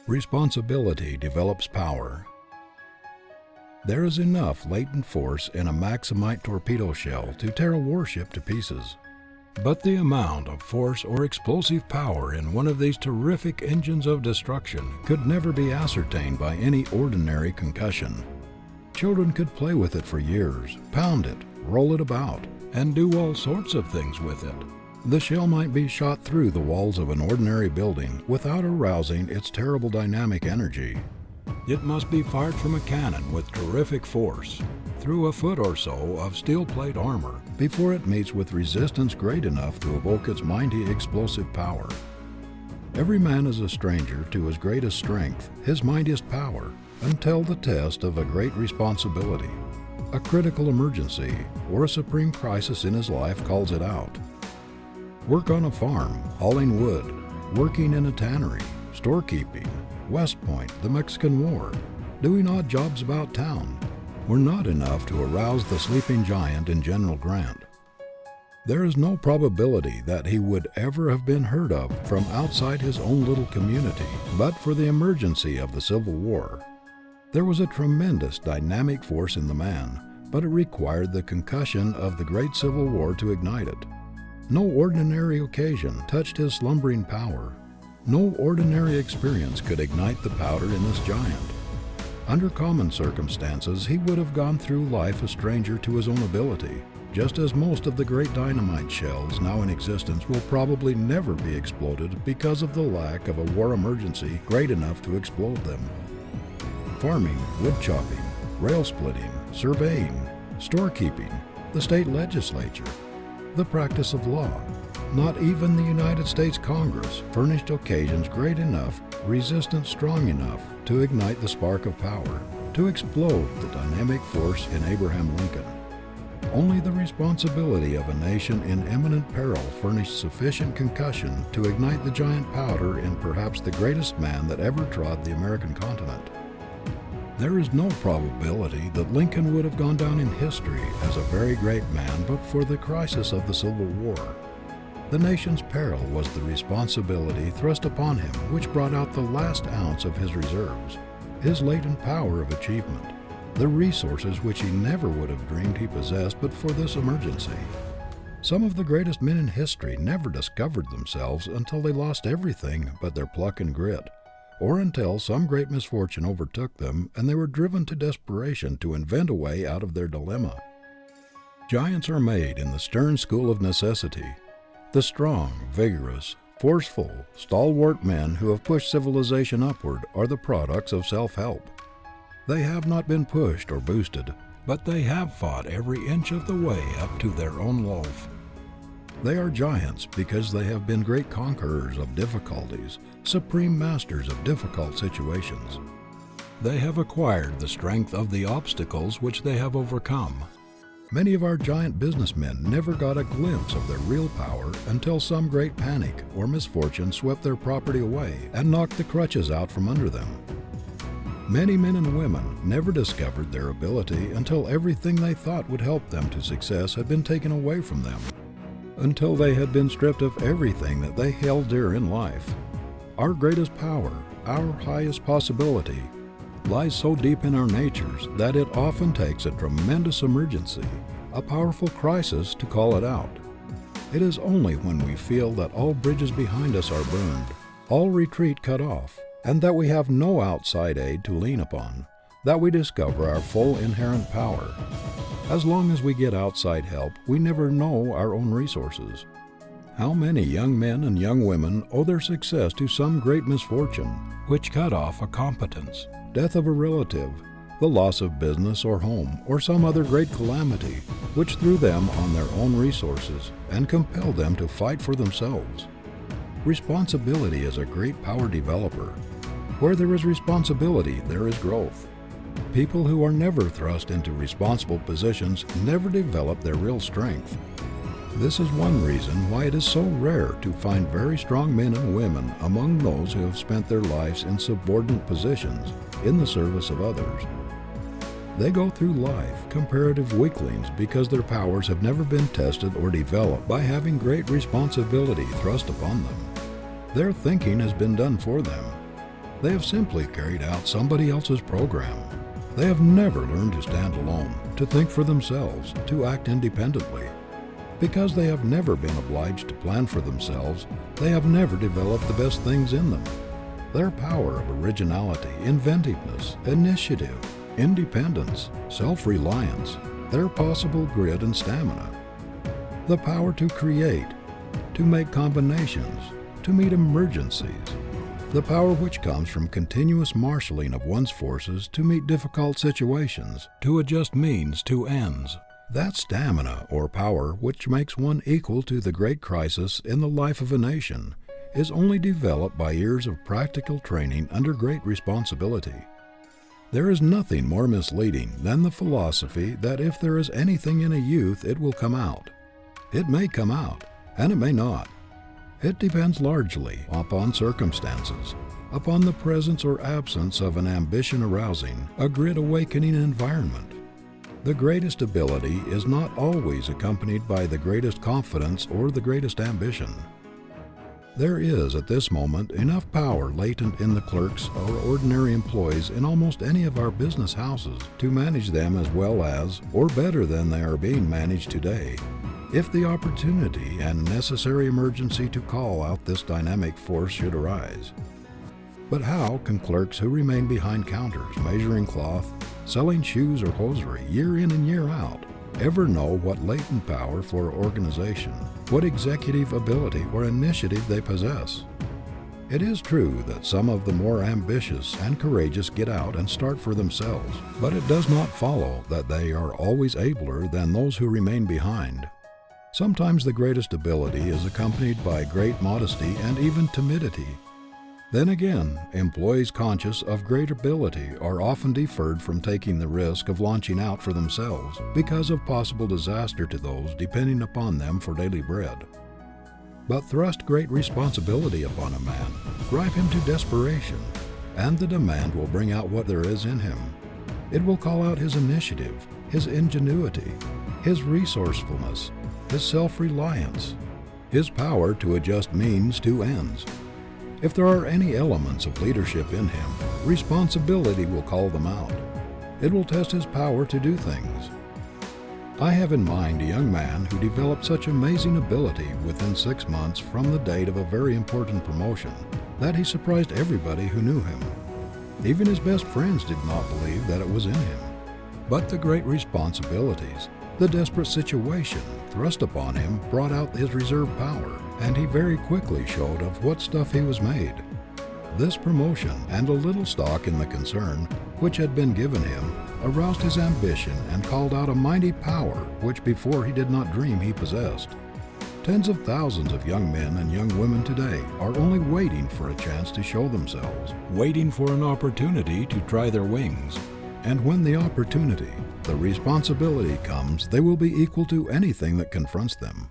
Responsibility develops power. There is enough latent force in a Maximite torpedo shell to tear a warship to pieces. But the amount of force or explosive power in one of these terrific engines of destruction could never be ascertained by any ordinary concussion. Children could play with it for years, pound it, roll it about, and do all sorts of things with it. The shell might be shot through the walls of an ordinary building without arousing its terrible dynamic energy. It must be fired from a cannon with terrific force, through a foot or so of steel plate armor, before it meets with resistance great enough to evoke its mighty explosive power. Every man is a stranger to his greatest strength, his mightiest power, until the test of a great responsibility, a critical emergency, or a supreme crisis in his life calls it out. Work on a farm, hauling wood, working in a tannery, storekeeping, West Point, the Mexican War, doing odd jobs about town, were not enough to arouse the sleeping giant in General Grant. There is no probability that he would ever have been heard of from outside his own little community, but for the emergency of the Civil War. There was a tremendous dynamic force in the man, but it required the concussion of the great Civil War to ignite it. No ordinary occasion touched his slumbering power. No ordinary experience could ignite the powder in this giant. Under common circumstances, he would have gone through life a stranger to his own ability, just as most of the great dynamite shells now in existence will probably never be exploded because of the lack of a war emergency great enough to explode them. Farming, wood chopping, rail splitting, surveying, storekeeping, the state legislature, the practice of law, not even the United States Congress furnished occasions great enough, resistance strong enough to ignite the spark of power, to explode the dynamic force in Abraham Lincoln. Only the responsibility of a nation in imminent peril furnished sufficient concussion to ignite the giant powder in perhaps the greatest man that ever trod the American continent. There is no probability that Lincoln would have gone down in history as a very great man but for the crisis of the Civil War. The nation's peril was the responsibility thrust upon him which brought out the last ounce of his reserves, his latent power of achievement, the resources which he never would have dreamed he possessed but for this emergency. Some of the greatest men in history never discovered themselves until they lost everything but their pluck and grit, or until some great misfortune overtook them and they were driven to desperation to invent a way out of their dilemma. Giants are made in the stern school of necessity. The strong, vigorous, forceful, stalwart men who have pushed civilization upward are the products of self-help. They have not been pushed or boosted, but they have fought every inch of the way up to their own loaf. They are giants because they have been great conquerors of difficulties, supreme masters of difficult situations. They have acquired the strength of the obstacles which they have overcome. Many of our giant businessmen never got a glimpse of their real power until some great panic or misfortune swept their property away and knocked the crutches out from under them. Many men and women never discovered their ability until everything they thought would help them to success had been taken away from them, until they had been stripped of everything that they held dear in life. Our greatest power, our highest possibility, lies so deep in our natures that it often takes a tremendous emergency, a powerful crisis to call it out. It is only when we feel that all bridges behind us are burned, all retreat cut off, and that we have no outside aid to lean upon, that we discover our full inherent power. As long as we get outside help, we never know our own resources. How many young men and young women owe their success to some great misfortune which cut off a competence, death of a relative, the loss of business or home, or some other great calamity which threw them on their own resources and compelled them to fight for themselves. Responsibility is a great power developer. Where there is responsibility, there is growth. People who are never thrust into responsible positions never develop their real strength. This is one reason why it is so rare to find very strong men and women among those who have spent their lives in subordinate positions in the service of others. They go through life comparative weaklings because their powers have never been tested or developed by having great responsibility thrust upon them. Their thinking has been done for them. They have simply carried out somebody else's program. They have never learned to stand alone, to think for themselves, to act independently. Because they have never been obliged to plan for themselves, they have never developed the best things in them. Their power of originality, inventiveness, initiative, independence, self-reliance, their possible grit and stamina, the power to create, to make combinations, to meet emergencies, the power which comes from continuous marshaling of one's forces to meet difficult situations, to adjust means to ends. That stamina or power which makes one equal to the great crisis in the life of a nation is only developed by years of practical training under great responsibility. There is nothing more misleading than the philosophy that if there is anything in a youth it will come out. It may come out, and it may not. It depends largely upon circumstances, upon the presence or absence of an ambition-arousing, a grit-awakening environment. The greatest ability is not always accompanied by the greatest confidence or the greatest ambition. There is at this moment enough power latent in the clerks or ordinary employees in almost any of our business houses to manage them as well as, or better than they are being managed today, if the opportunity and necessary emergency to call out this dynamic force should arise. But how can clerks who remain behind counters, measuring cloth, selling shoes or hosiery year in and year out, ever know what latent power for organization, what executive ability or initiative they possess? It is true that some of the more ambitious and courageous get out and start for themselves, but it does not follow that they are always abler than those who remain behind. Sometimes the greatest ability is accompanied by great modesty and even timidity. Then again, employees conscious of great ability are often deferred from taking the risk of launching out for themselves because of possible disaster to those depending upon them for daily bread. But thrust great responsibility upon a man, drive him to desperation, and the demand will bring out what there is in him. It will call out his initiative, his ingenuity, his resourcefulness, his self-reliance, his power to adjust means to ends. If there are any elements of leadership in him, responsibility will call them out. It will test his power to do things. I have in mind a young man who developed such amazing ability within 6 months from the date of a very important promotion that he surprised everybody who knew him. Even his best friends did not believe that it was in him. But the great responsibilities, the desperate situation thrust upon him brought out his reserve power, and he very quickly showed of what stuff he was made. This promotion and a little stock in the concern which had been given him aroused his ambition and called out a mighty power which before he did not dream he possessed. Tens of thousands of young men and young women today are only waiting for a chance to show themselves, waiting for an opportunity to try their wings. And when the opportunity, the responsibility comes, they will be equal to anything that confronts them.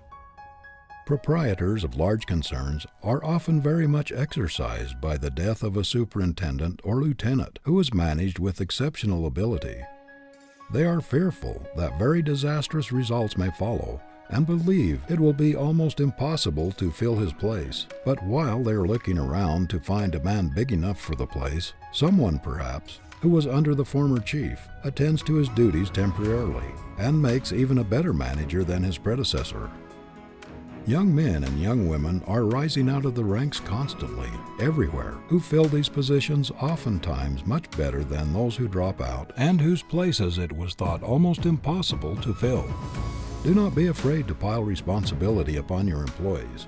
Proprietors of large concerns are often very much exercised by the death of a superintendent or lieutenant who is managed with exceptional ability. They are fearful that very disastrous results may follow and believe it will be almost impossible to fill his place. But while they are looking around to find a man big enough for the place, someone perhaps, who was under the former chief, attends to his duties temporarily and makes even a better manager than his predecessor. Young men and young women are rising out of the ranks constantly, everywhere, who fill these positions oftentimes much better than those who drop out and whose places it was thought almost impossible to fill. Do not be afraid to pile responsibility upon your employees.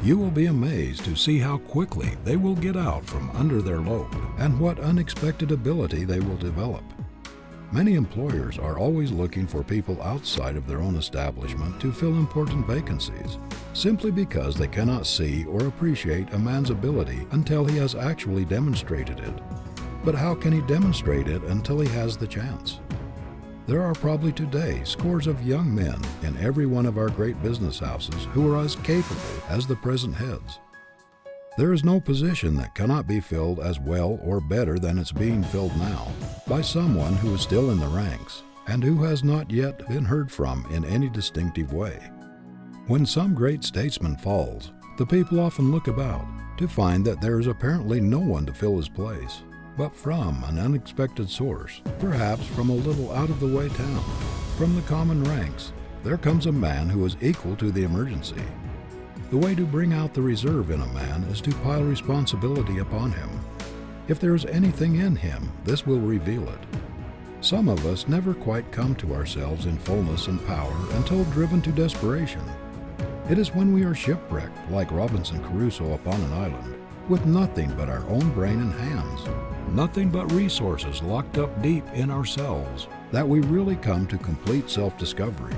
You will be amazed to see how quickly they will get out from under their load and what unexpected ability they will develop. Many employers are always looking for people outside of their own establishment to fill important vacancies, simply because they cannot see or appreciate a man's ability until he has actually demonstrated it. But how can he demonstrate it until he has the chance? There are probably today scores of young men in every one of our great business houses who are as capable as the present heads. There is no position that cannot be filled as well or better than it's being filled now by someone who is still in the ranks and who has not yet been heard from in any distinctive way. When some great statesman falls, The people often look about to find that there is apparently no one to fill his place, but from an unexpected source, perhaps from a little out-of-the-way town, from the common ranks, there comes a man who is equal to the emergency. The way to bring out the reserve in a man is to pile responsibility upon him. If there is anything in him, this will reveal it. Some of us never quite come to ourselves in fullness and power until driven to desperation. It is when we are shipwrecked, like Robinson Crusoe upon an island, with nothing but our own brain and hands, nothing but resources locked up deep in ourselves, that we really come to complete self-discovery.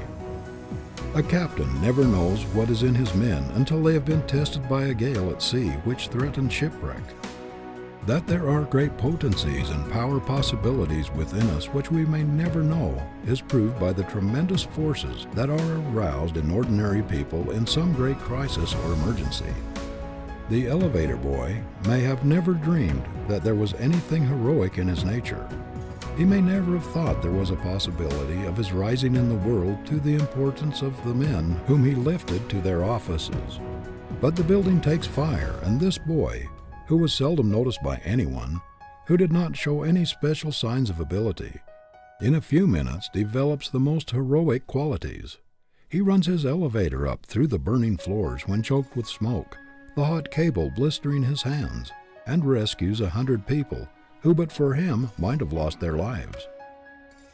A captain never knows what is in his men until they have been tested by a gale at sea which threatens shipwreck. That there are great potencies and power possibilities within us which we may never know is proved by the tremendous forces that are aroused in ordinary people in some great crisis or emergency. The elevator boy may have never dreamed that there was anything heroic in his nature. He may never have thought there was a possibility of his rising in the world to the importance of the men whom he lifted to their offices. But the building takes fire, and this boy, who was seldom noticed by anyone, who did not show any special signs of ability, in a few minutes develops the most heroic qualities. He runs his elevator up through the burning floors when choked with smoke, the hot cable blistering his hands, and rescues 100 people who but for him might have lost their lives.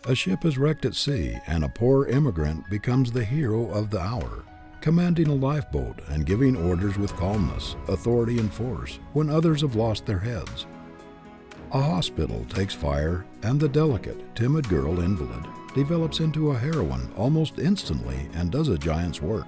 A ship is wrecked at sea, and a poor immigrant becomes the hero of the hour, commanding a lifeboat and giving orders with calmness, authority, and force when others have lost their heads. A hospital takes fire, and the delicate, timid girl invalid develops into a heroine almost instantly and does a giant's work.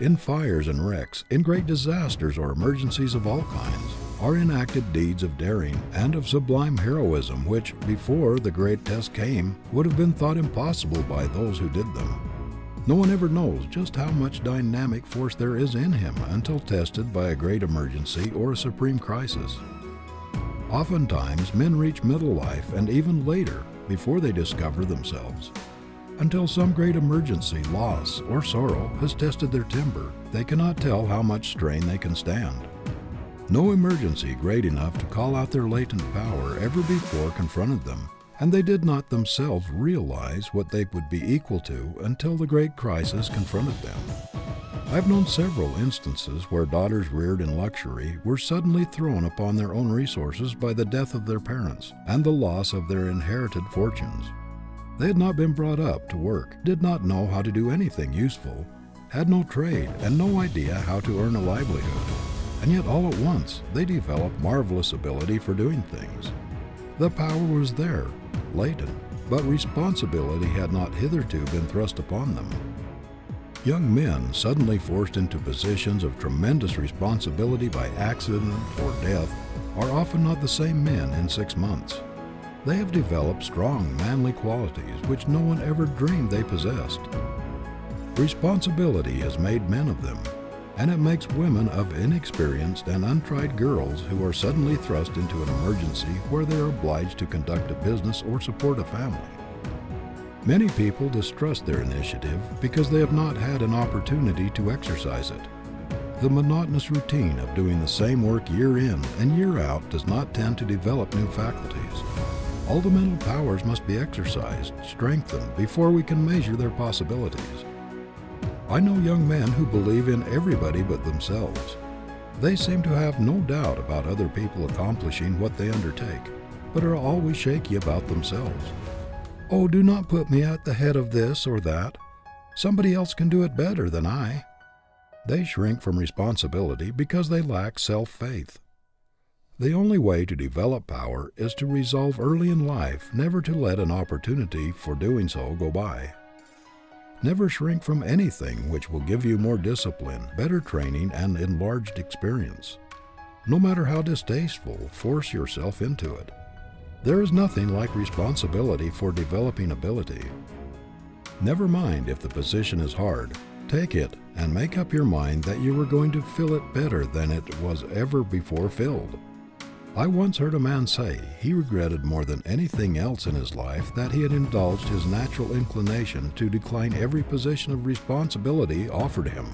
In fires and wrecks, in great disasters or emergencies of all kinds, are enacted deeds of daring and of sublime heroism which, before the great test came, would have been thought impossible by those who did them. No one ever knows just how much dynamic force there is in him until tested by a great emergency or a supreme crisis. Oftentimes, men reach middle life and even later before they discover themselves. Until some great emergency, loss, or sorrow has tested their timber, they cannot tell how much strain they can stand. No emergency great enough to call out their latent power ever before confronted them, and they did not themselves realize what they would be equal to until the great crisis confronted them. I've known several instances where daughters reared in luxury were suddenly thrown upon their own resources by the death of their parents and the loss of their inherited fortunes. They had not been brought up to work, did not know how to do anything useful, had no trade, and no idea how to earn a livelihood. And yet all at once they developed marvelous ability for doing things. The power was there, latent, but responsibility had not hitherto been thrust upon them. Young men suddenly forced into positions of tremendous responsibility by accident or death are often not the same men in 6 months. They have developed strong, manly qualities which no one ever dreamed they possessed. Responsibility has made men of them, and it makes women of inexperienced and untried girls who are suddenly thrust into an emergency where they are obliged to conduct a business or support a family. Many people distrust their initiative because they have not had an opportunity to exercise it. The monotonous routine of doing the same work year in and year out does not tend to develop new faculties. All the mental powers must be exercised, strengthened, before we can measure their possibilities. I know young men who believe in everybody but themselves. They seem to have no doubt about other people accomplishing what they undertake, but are always shaky about themselves. Oh, do not put me at the head of this or that. Somebody else can do it better than I. They shrink from responsibility because they lack self-faith. The only way to develop power is to resolve early in life never to let an opportunity for doing so go by. Never shrink from anything which will give you more discipline, better training, and enlarged experience. No matter how distasteful, force yourself into it. There is nothing like responsibility for developing ability. Never mind if the position is hard. Take it and make up your mind that you are going to fill it better than it was ever before filled. I once heard a man say he regretted more than anything else in his life that he had indulged his natural inclination to decline every position of responsibility offered him.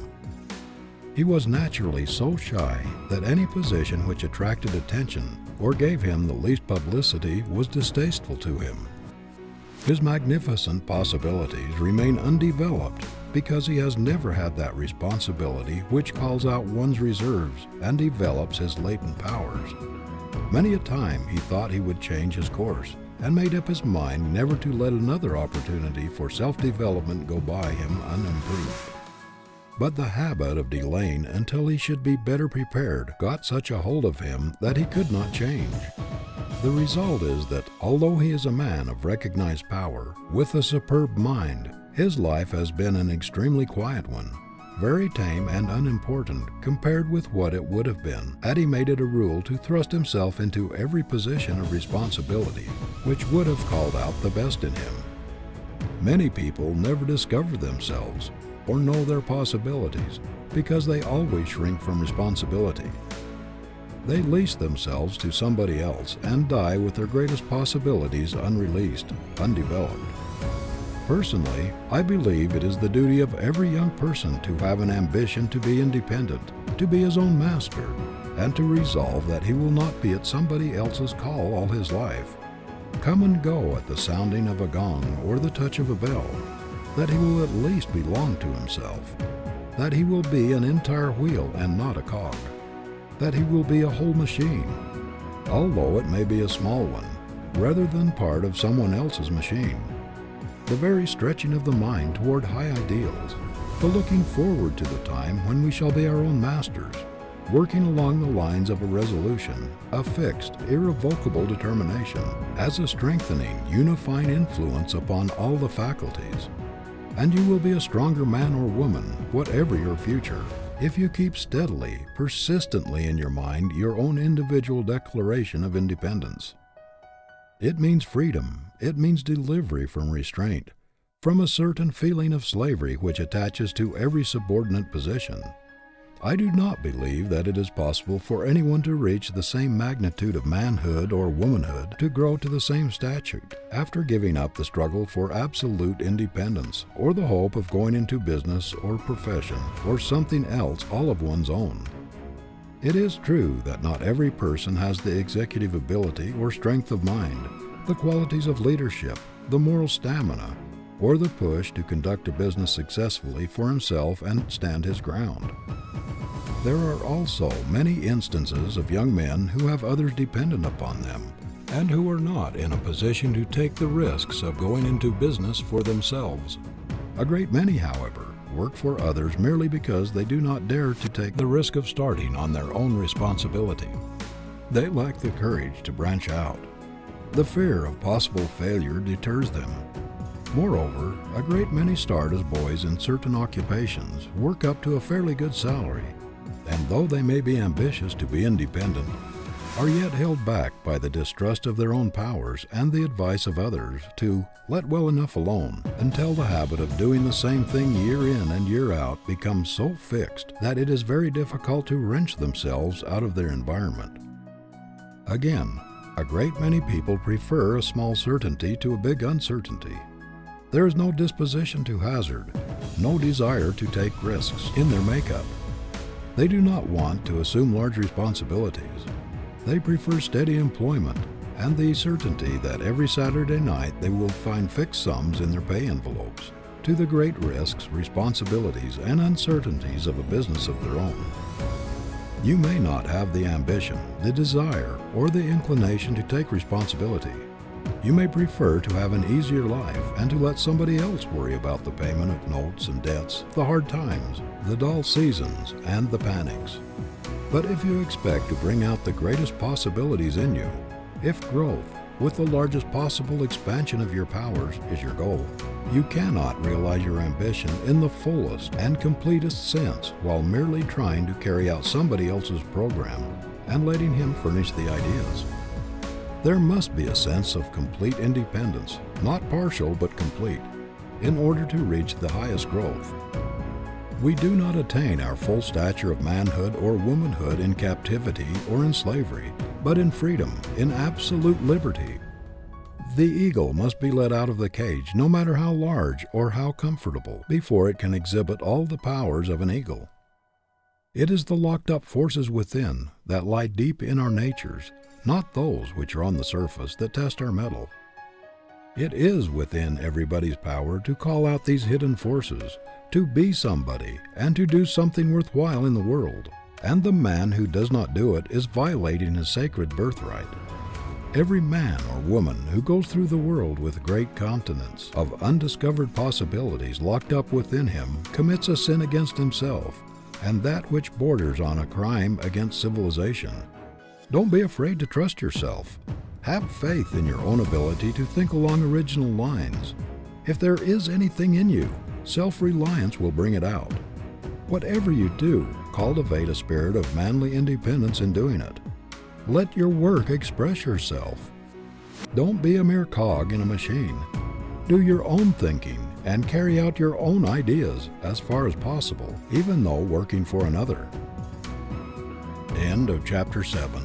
He was naturally so shy that any position which attracted attention or gave him the least publicity was distasteful to him. His magnificent possibilities remain undeveloped because he has never had that responsibility which calls out one's reserves and develops his latent powers. Many a time he thought he would change his course, and made up his mind never to let another opportunity for self-development go by him unimproved. But the habit of delaying until he should be better prepared got such a hold of him that he could not change. The result is that although he is a man of recognized power, with a superb mind, his life has been an extremely quiet one, very tame and unimportant compared with what it would have been had he made it a rule to thrust himself into every position of responsibility which would have called out the best in him. Many people never discover themselves or know their possibilities because they always shrink from responsibility. They lease themselves to somebody else and die with their greatest possibilities unreleased, undeveloped. Personally, I believe it is the duty of every young person to have an ambition to be independent, to be his own master, and to resolve that he will not be at somebody else's call all his life, come and go at the sounding of a gong or the touch of a bell, that he will at least belong to himself, that he will be an entire wheel and not a cog, that he will be a whole machine, although it may be a small one, rather than part of someone else's machine. The very stretching of the mind toward high ideals, the looking forward to the time when we shall be our own masters, working along the lines of a resolution, a fixed, irrevocable determination, has a strengthening, unifying influence upon all the faculties. And you will be a stronger man or woman, whatever your future, if you keep steadily, persistently in your mind your own individual declaration of independence. It means freedom. It means delivery from restraint, from a certain feeling of slavery which attaches to every subordinate position. I do not believe that it is possible for anyone to reach the same magnitude of manhood or womanhood, to grow to the same statute, after giving up the struggle for absolute independence, or the hope of going into business or profession, or something else all of one's own. It is true that not every person has the executive ability or strength of mind, the qualities of leadership, the moral stamina, or the push to conduct a business successfully for himself and stand his ground. There are also many instances of young men who have others dependent upon them, and who are not in a position to take the risks of going into business for themselves. A great many, however, work for others merely because they do not dare to take the risk of starting on their own responsibility. They lack the courage to branch out. The fear of possible failure deters them. Moreover, a great many start as boys in certain occupations, work up to a fairly good salary, and though they may be ambitious to be independent, are yet held back by the distrust of their own powers and the advice of others to let well enough alone, until the habit of doing the same thing year in and year out becomes so fixed that it is very difficult to wrench themselves out of their environment. Again, a great many people prefer a small certainty to a big uncertainty. There is no disposition to hazard, no desire to take risks in their makeup. They do not want to assume large responsibilities. They prefer steady employment and the certainty that every Saturday night they will find fixed sums in their pay envelopes, to the great risks, responsibilities, and uncertainties of a business of their own. You may not have the ambition, the desire, or the inclination to take responsibility. You may prefer to have an easier life and to let somebody else worry about the payment of notes and debts, the hard times, the dull seasons, and the panics. But if you expect to bring out the greatest possibilities in you, if growth, with the largest possible expansion of your powers, is your goal, you cannot realize your ambition in the fullest and completest sense while merely trying to carry out somebody else's program and letting him furnish the ideas. There must be a sense of complete independence, not partial but complete, in order to reach the highest growth. We do not attain our full stature of manhood or womanhood in captivity or in slavery, but in freedom, in absolute liberty. The eagle must be let out of the cage, no matter how large or how comfortable, before it can exhibit all the powers of an eagle. It is the locked up forces within that lie deep in our natures, not those which are on the surface that test our mettle. It is within everybody's power to call out these hidden forces, to be somebody, and to do something worthwhile in the world. And the man who does not do it is violating his sacred birthright. Every man or woman who goes through the world with a great continence of undiscovered possibilities locked up within him commits a sin against himself, and that which borders on a crime against civilization. Don't be afraid to trust yourself. Have faith in your own ability to think along original lines. If there is anything in you, self-reliance will bring it out. Whatever you do, cultivate a spirit of manly independence in doing it. Let your work express yourself. Don't be a mere cog in a machine. Do your own thinking and carry out your own ideas as far as possible, even though working for another. End of Chapter 7.